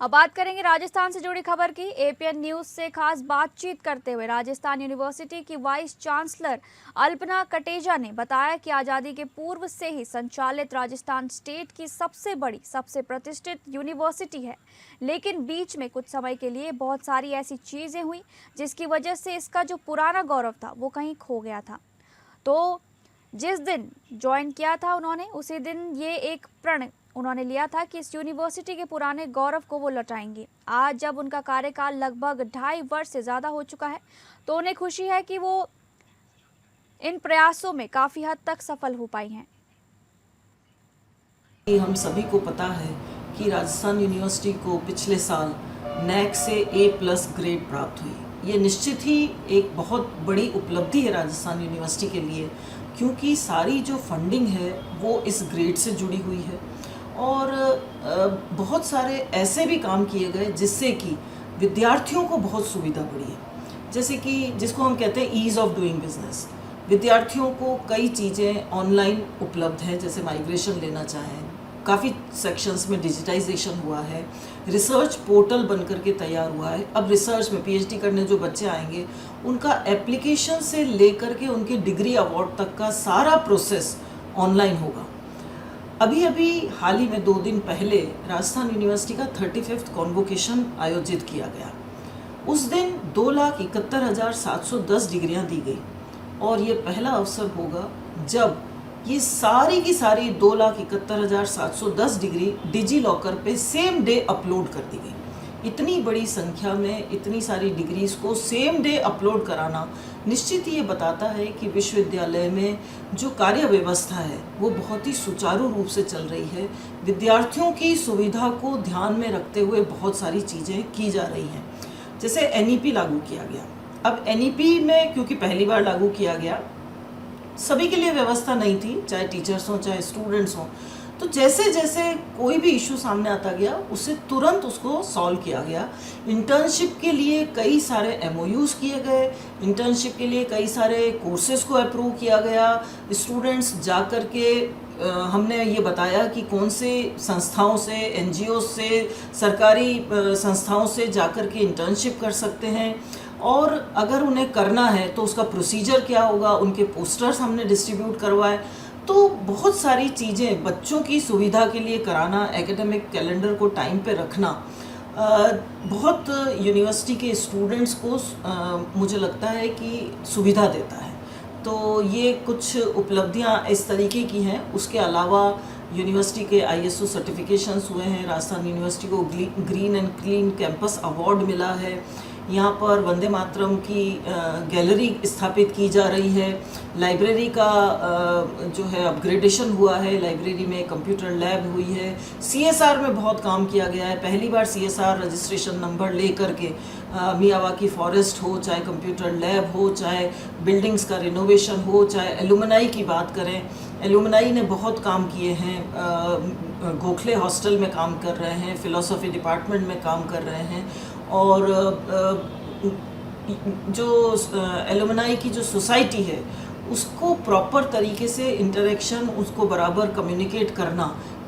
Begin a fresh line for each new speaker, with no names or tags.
अब बात करेंगे राजस्थान से जुड़ी खबर की। एपीएन न्यूज से खास बातचीत करते हुए राजस्थान यूनिवर्सिटी की वाइस चांसलर अल्पना कटेजा ने बताया कि आज़ादी के पूर्व से ही संचालित राजस्थान स्टेट की सबसे बड़ी, सबसे प्रतिष्ठित यूनिवर्सिटी है, लेकिन बीच में कुछ समय के लिए बहुत सारी ऐसी चीजें हुई जिसकी वजह से इसका जो पुराना गौरव था वो कहीं खो गया था। तो जिस दिन ज्वाइन किया था उन्होंने, उसी दिन ये एक प्रण उन्होंने लिया था कि इस यूनिवर्सिटी के पुराने गौरव को वो लौटाएंगी। आज जब उनका कार्यकाल लगभग 2.5 वर्ष से ज़्यादा हो चुका है, तो उन्हें खुशी है कि वो इन प्रयासों में काफ़ी हद तक सफल हो पाई हैं।
हम सभी को पता है कि राजस्थान यूनिवर्सिटी को पिछले साल नैक से A+ ग्रेड प्राप्त हुई। ये निश्चित ही एक बहुत बड़ी उपलब्धि है राजस्थान यूनिवर्सिटी के लिए, क्योंकि सारी जो फंडिंग है वो इस ग्रेड से जुड़ी हुई है और बहुत सारे ऐसे भी काम किए गए जिससे कि विद्यार्थियों को बहुत सुविधा बढ़ी है। जैसे कि जिसको हम कहते हैं ईज़ ऑफ डूइंग बिजनेस, विद्यार्थियों को कई चीज़ें ऑनलाइन उपलब्ध है। जैसे माइग्रेशन लेना चाहें, काफ़ी सेक्शंस में डिजिटाइजेशन हुआ है, रिसर्च पोर्टल बन करके तैयार हुआ है। अब रिसर्च में पीएचडी करने जो बच्चे आएंगे, उनका एप्लीकेशन से लेकर के उनके डिग्री अवार्ड तक का सारा प्रोसेस ऑनलाइन होगा। अभी हाल ही में 2 दिन पहले राजस्थान यूनिवर्सिटी का 35th कॉन्वोकेशन आयोजित किया गया। उस दिन 2,71,710 डिग्रियां दी गई और ये पहला अवसर होगा जब ये सारी की सारी 2,71,710 डिग्री डिजी लॉकर पे सेम डे अपलोड कर दी गई। इतनी बड़ी संख्या में इतनी सारी डिग्रीज को सेम डे अपलोड कराना निश्चित ही ये बताता है कि विश्वविद्यालय में जो कार्य व्यवस्था है वो बहुत ही सुचारू रूप से चल रही है। विद्यार्थियों की सुविधा को ध्यान में रखते हुए बहुत सारी चीज़ें की जा रही हैं। जैसे NEP लागू किया गया। अब NEP में क्योंकि पहली बार लागू किया गया, सभी के लिए व्यवस्था नहीं थी, चाहे टीचर्स हों चाहे स्टूडेंट्स हों। तो जैसे जैसे कोई भी इशू सामने आता गया उससे तुरंत उसको सॉल्व किया गया। इंटर्नशिप के लिए कई सारे MOUs किए गए, इंटर्नशिप के लिए कई सारे कोर्सेज को अप्रूव किया गया। स्टूडेंट्स जा कर के हमने ये बताया कि कौन से संस्थाओं से, NGOs से, सरकारी संस्थाओं से जा कर के इंटर्नशिप कर सकते हैं और अगर उन्हें करना है तो उसका प्रोसीजर क्या होगा, उनके पोस्टर्स हमने डिस्ट्रीब्यूट करवाए। तो बहुत सारी चीज़ें बच्चों की सुविधा के लिए कराना, एकेडमिक कैलेंडर को टाइम पे रखना, बहुत यूनिवर्सिटी के स्टूडेंट्स को मुझे लगता है कि सुविधा देता है। तो ये कुछ उपलब्धियां इस तरीके की हैं। उसके अलावा यूनिवर्सिटी के ISO सर्टिफिकेशंस हुए हैं। राजस्थान यूनिवर्सिटी को green and clean campus award मिला है। यहाँ पर वंदे मातरम की गैलरी स्थापित की जा रही है। लाइब्रेरी का जो है अपग्रेडेशन हुआ है, लाइब्रेरी में कंप्यूटर लैब हुई है। CSR में बहुत काम किया गया है। पहली बार CSR रजिस्ट्रेशन नंबर ले करके मियावाकी फॉरेस्ट हो, चाहे कंप्यूटर लैब हो, चाहे बिल्डिंग्स का रिनोवेशन हो, चाहे एलुमनाई की बात करें, एलुमनाई ने बहुत काम किए हैं। गोखले हॉस्टल में काम कर रहे हैं, फ़िलासफ़ी डिपार्टमेंट में काम कर रहे हैं और जो एलुमनाई की जो सोसाइटी है उसको प्रॉपर तरीके से इंटरेक्शन, उसको बराबर कम्युनिकेट करना,